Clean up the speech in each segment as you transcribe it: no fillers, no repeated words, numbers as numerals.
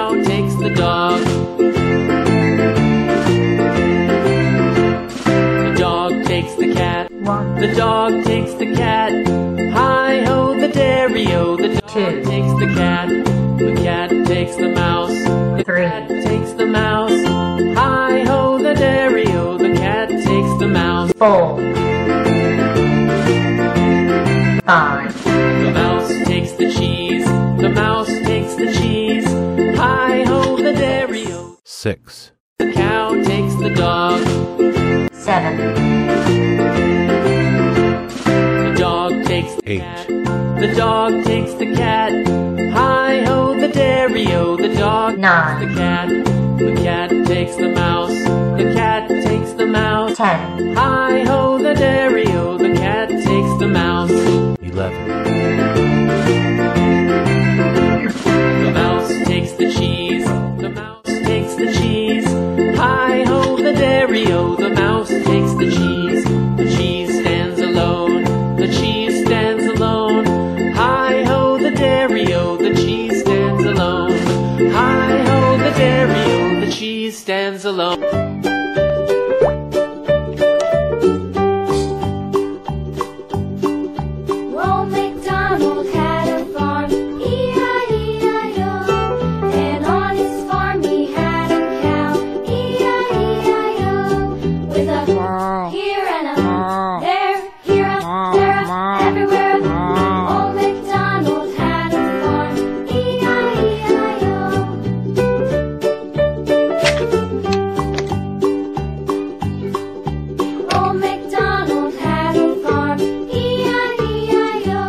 cow takes the dog. The dog takes the cat. The dog takes the cat. Hi-ho, the dairy-o. The dog takes the cat. The cat takes the mouse. The cat takes the mouse. Hi-ho, the dairy-o. The cat takes the mouse. 4 5 The mouse takes the cheese. The mouse takes the cheese. Hi-ho, the dairy-o. 6 The cow takes the dog. 7 The dog takes the 8 cat. The dog takes the cat. Hi-ho, the dairy-o. The dog 9 takes the cat. The cat takes the mouse. The cat takes the mouse. 10 Hi-ho, the dairy-o. The cat takes the mouse. 11 The mouse takes the cheese. The mouse takes the cheese. Hi-ho, the dairy-o. The mouse takes the cheese. The cheese stands alone. The cheese stands alone. Hi-ho, the dairy-o. The cheese stands alone. Hi-ho, the dairy-o. The cheese stands alone. Old MacDonald had a farm, E-I-E-I-O. And on his farm he had a cow, E-I-E-I-O. With a here and a there, here a, there a, everywhere a. Old MacDonald had a farm, E-I-E-I-O. Old MacDonald had a farm, E-I-E-I-O.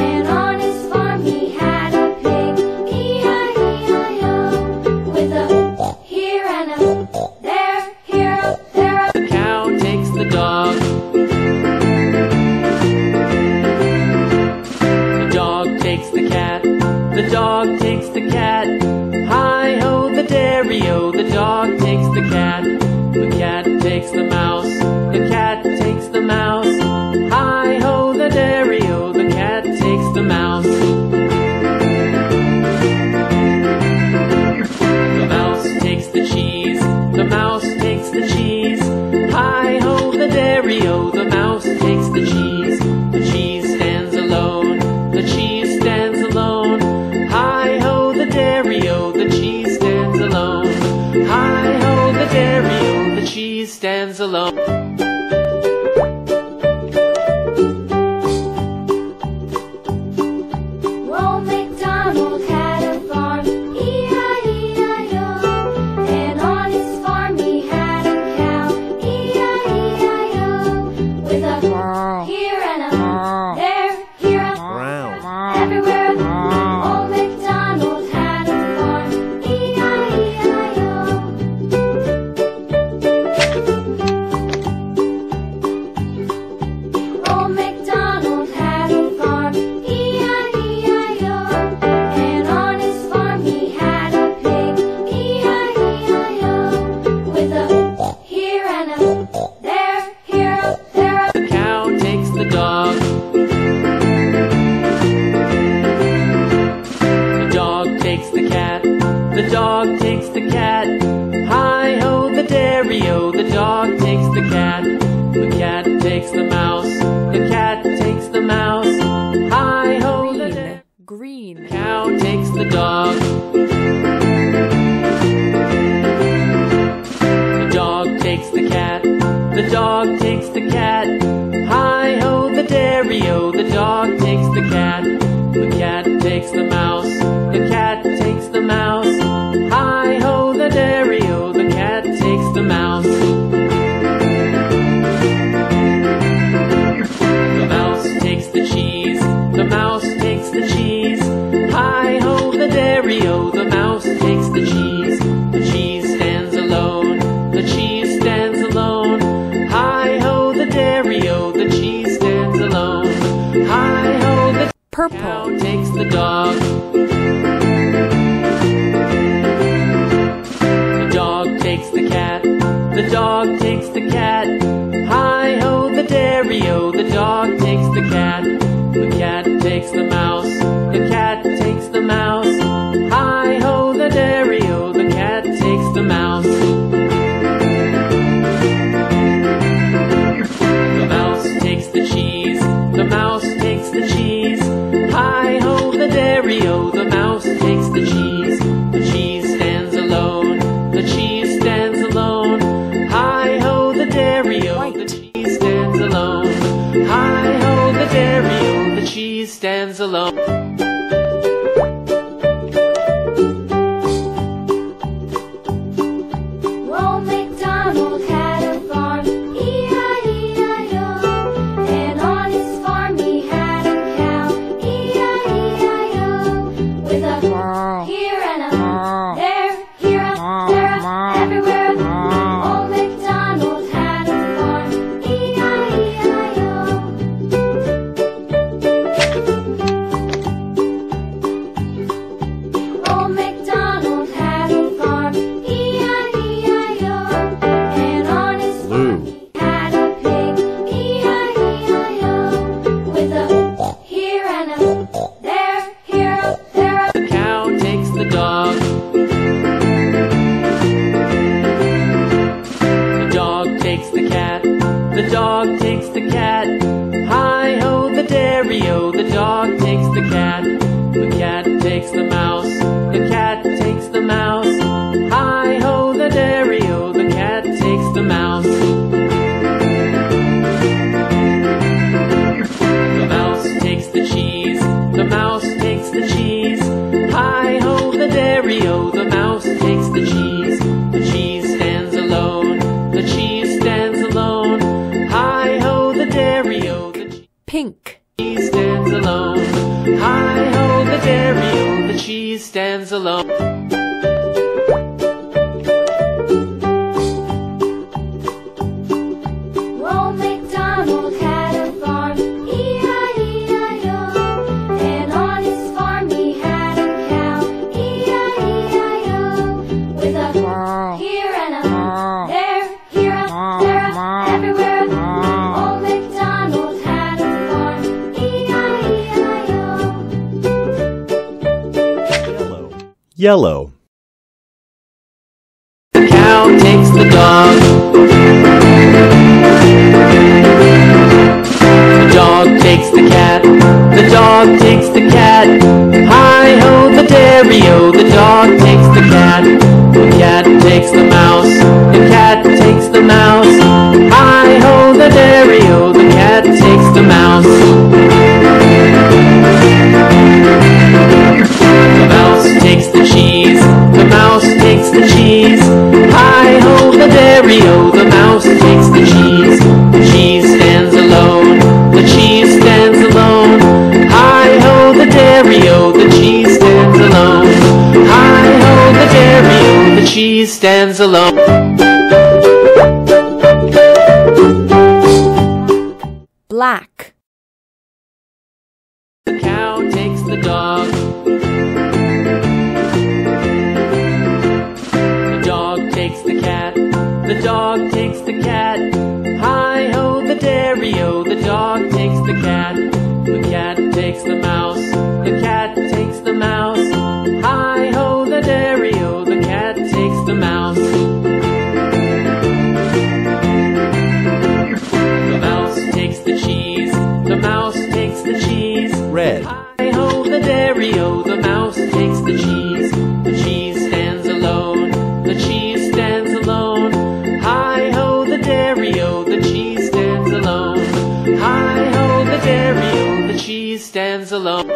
And on his farm he had a pig, E-I-E-I-O. With a here and a there, here a, there a. The cow takes the dog. The dog takes the cat. The dog takes the cat. Hi-ho, the dairy-o. The dog takes the cat. The cat takes the mouse. The cat takes the mouse. Hi-ho, the dairy-o. The cat takes the mouse. The mouse takes the cheese. The mouse takes the cheese. Hi-ho, the dairy-o. The mouse takes the cheese. The cheese stands alone. The cheese stands alone. Hi-ho, the dairy-o. The cheese stands alone. Hi-ho, the dairy-o. The cheese stands alone. Old MacDonald had a farm, E-I-E-I-O. And on his farm he had a cow, E-I-E-I-O. With a here and a there, here a, everywhere a. Old MacDonald had a farm, E-I-E-I-O. Old MacDonald had a farm, E-I-E-I-O. And on his farm he had a pig, E-I-E-I-O. With a here and a there, here a, there a. The cow takes the dog. The dog takes the cat. The dog takes the cat. Hi-ho, the dairy-o. The dog takes the cat. The cat takes the mouse. The cat takes the mouse. Hi-ho, the Green. cow takes the dog. The dog takes the cat. The dog takes the cat. Hi-ho, the dairy-o. The dog takes the cat. The cat takes the mouse. The cat takes the mouse. Hi-ho, the dairy-o. The cat takes the mouse. The mouse takes the cheese. The mouse takes the cheese. Hi-ho, the dairy-o. The mouse takes the cheese. The cheese stands alone. The cheese stands alone. Hi-ho, the dairy-o. The cheese stands alone. Hi-ho, the Purple. cow takes the dog. The dog takes the cat. The dog takes the cat. Hi-ho, the dairy-o. The dog takes the cat. The cat takes the mouse. The cat takes the mouse. Hi-ho, the dairy-o. stands alone. Old MacDonald had a farm, E-I-E-I-O. And on his farm he had a cow, E-I-E-I-O. With a here and a there, here a, there a, everywhere a. Old MacDonald had a farm, E-I-E-I-O. Old MacDonald had a farm, E-I-E-I-O. And on his farm he had a pig, E-I-E-I-O. With a here and a there, here a, there a. The cow takes the dog. The dog takes the cat. The dog takes the cat. Hi-ho, the dairy-o. The dog takes the cat. The cat takes the mouse. The cat takes the mouse. Hi-ho, the dairy-o. The cat takes the mouse. The mouse takes the cheese. The mouse takes the cheese. Hi-ho, the dairy-o. The mouse takes the cheese. The cheese stands alone. The cheese stands alone. Hi-ho, the dairy-o. The Pink. cheese stands alone. Hi-ho, the dairy-o. The cheese stands alone. Old MacDonald had a farm, E-I-E-I-O. And on his farm he had a cow, E-I-E-I-O. With a here and a there, here a, there a, everywhere a. Old MacDonald had a farm, E-I-E-I-O. Yellow. The cow takes the dog. The dog takes the cat. The dog takes the cat. Hi-ho, the dairy-o. The dog takes the cat. The cat takes the mouse. The cat takes the mouse. Hi-ho, the dairy-o. The cat takes the mouse. The mouse takes the cheese. The mouse takes the cheese. Hi-ho, the dairy-o. The mouse takes the cheese. The cheese stands alone. The cheese stands alone. Hi-ho, the dairy-o. The cheese stands alone. Hi-ho, the dairy-o. The cheese stands alone. Black. The cow takes the dog. The dog takes the cat. The dog takes the cat. Hi-ho, the dairy-o. The dog takes the cat. The cat takes the mouse. The cat takes the mouse. Hi-ho, the dairy-o. The cat takes the mouse. The mouse takes the cheese. The mouse takes the cheese. Red. Hi-ho, the dairy-o. The mouse takes the cheese. The cheese stands alone. The cheese stands alone. Hi-ho, the dairy-o. The cheese stands alone. Hi-ho, the dairy-o. The cheese stands alone.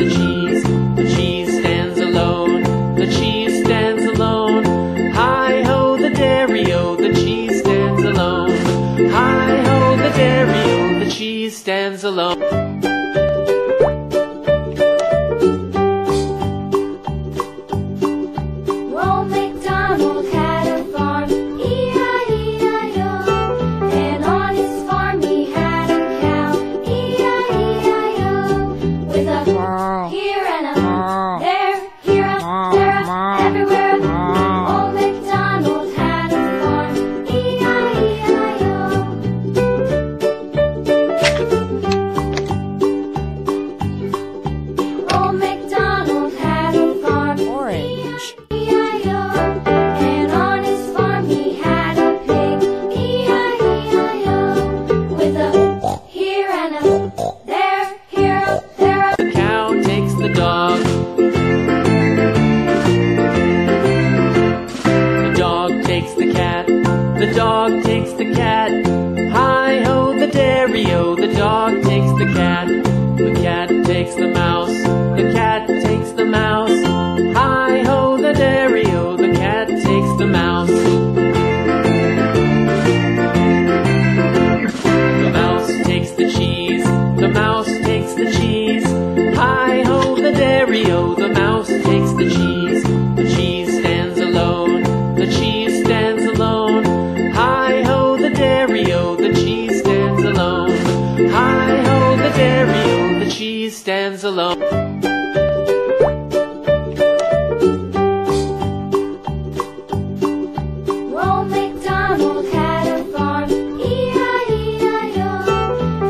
the cheese. The cheese stands alone. The cheese stands alone. Hi-ho, the dairy-o, the cheese stands alone. Hi-ho, the dairy-o, the cheese stands alone. Old MacDonald had a farm, E-I-E-I-O. And on his farm he had a cow, E-I-E-I-O. With a here and a there, here a there, everywhere. Old MacDonald had a farm, E-I-E-I-O. Old MacDonald had a farm, Orange. E-I-E-I-O. And on his farm he had a pig, E-I-E-I-O. With a here and a there, here a there. The cow takes the dog. The dog takes the cat. The dog takes the cat. Hi-ho, the dairy-o, the dog takes the cat. The cat takes the mouse. The cat takes the mouse. Hi-ho, the dairy-o, the cat takes the mouse. The mouse takes the cheese. The mouse takes the cheese. Hi-ho, the dairy-o, the mouse takes the cheese. The cheese stands alone. The cheese stands alone. Hi-ho, the dairy-o, the cheese stands alone. Hi-ho, the dairy-o, the cheese stands alone. Old MacDonald had a farm, E-I-E-I-O.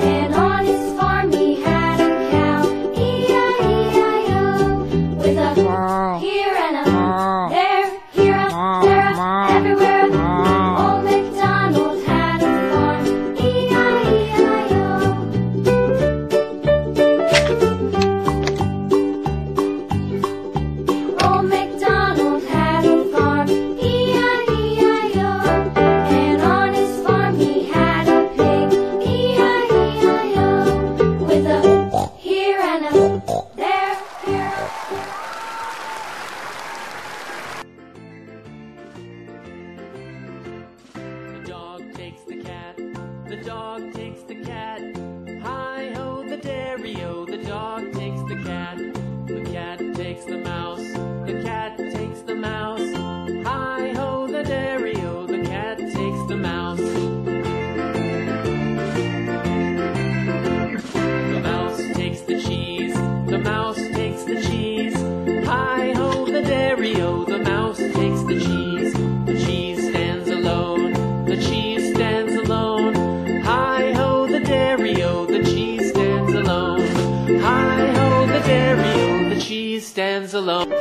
And on his farm he had a cow, E-I-E-I-O. With a here and a there, here a there, everywhere. Old MacDonald had a farm, E-I-E-I-O. Old MacDonald had a farm, E-I-E-I-O. And on his farm he had a pig, E-I-E-I-O. With a here and a there, here a The dog takes the cat. The dog takes the cat. Hi-ho, the dairy-o, the dog takes the cat. The cat takes the mouse. The cat takes the mouse. Hi-ho, the dairy-o, the cat takes the mouse. The mouse takes the cheese. The mouse takes the cheese. Hi-ho, the dairy-o, the mouse takes the cheese. The cheese stands alone. The cheese stands alone. Hi-ho, the dairy-o, the cheese stands alone. Hi-ho, the dairy-o, the cheese stands alone.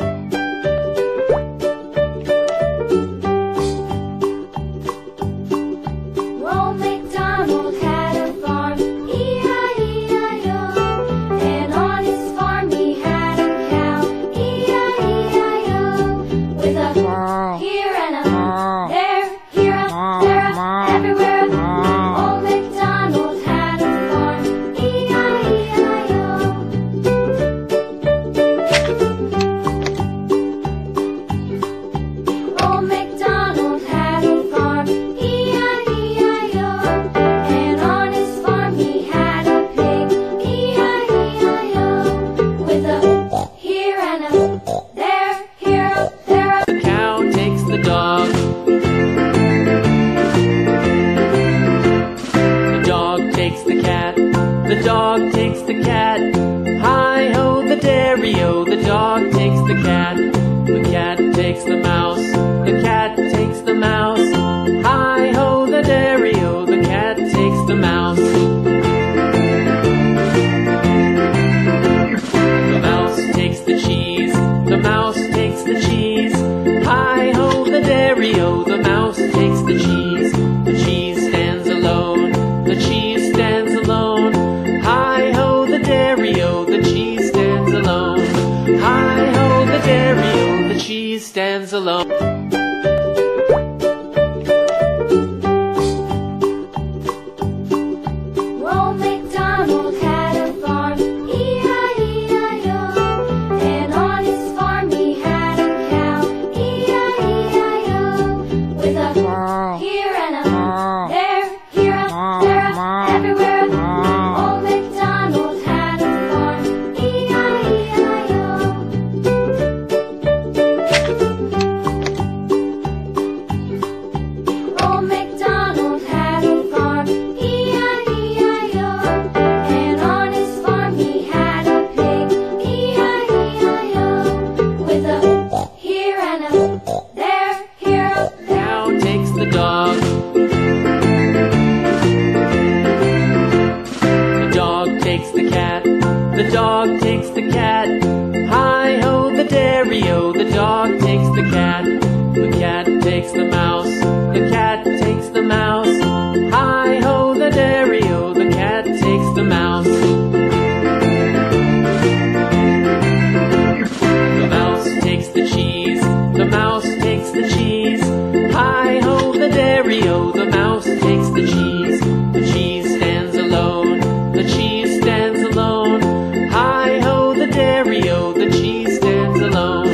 Old MacDonald had a farm, E-I-E-I-O. And on his farm he had a cow, E-I-E-I-O. With a here and a there, here a there, everywhere. Old MacDonald had a farm, E-I-E-I-O. Old MacDonald had a farm, E-I-E-I-O. And on his farm he had a pig, E-I-E-I-O. With a here and a there, here a there. The cow takes the dog. The dog takes the cat. The dog takes the cat. Hi-ho, the dairy-o, the dog takes the cat. The cat takes the mouse. The cat takes the mouse. Hi-ho, the dairy-o, the cat takes the mouse. The mouse takes the cheese. The mouse takes the cheese. Hi-ho, the dairy-o, the mouse takes the cheese. The cheese stands alone. The cheese stands alone. Hi-ho, the dairy-o, the cheese stands alone. Hi-ho, the dairy-o, the cheese stands alone. Old MacDonald had a farm, E-I-E-I-O. The dog takes the cat. Hi-ho, the dairy-o. The dog takes the cat. The cat takes the mouse. The cat takes the mouse. Hi-ho, the dairy-o. The cat takes the mouse. The mouse takes the cheese. The mouse takes the cheese. Hi-ho, the dairy-o. The mouse takes the cheese. The cheese stands alone. The cheese stands alone. Hi-ho, the dairy-o. The cheese stands alone.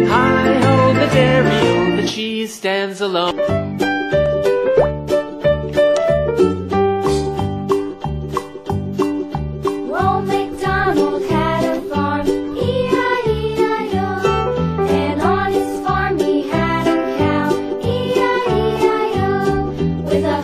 Hi-ho, the dairy-o. The cheese stands alone. Old MacDonald had a farm, E-I-E-I-O. And on his farm he had a cow, E-I-E-I-O. With a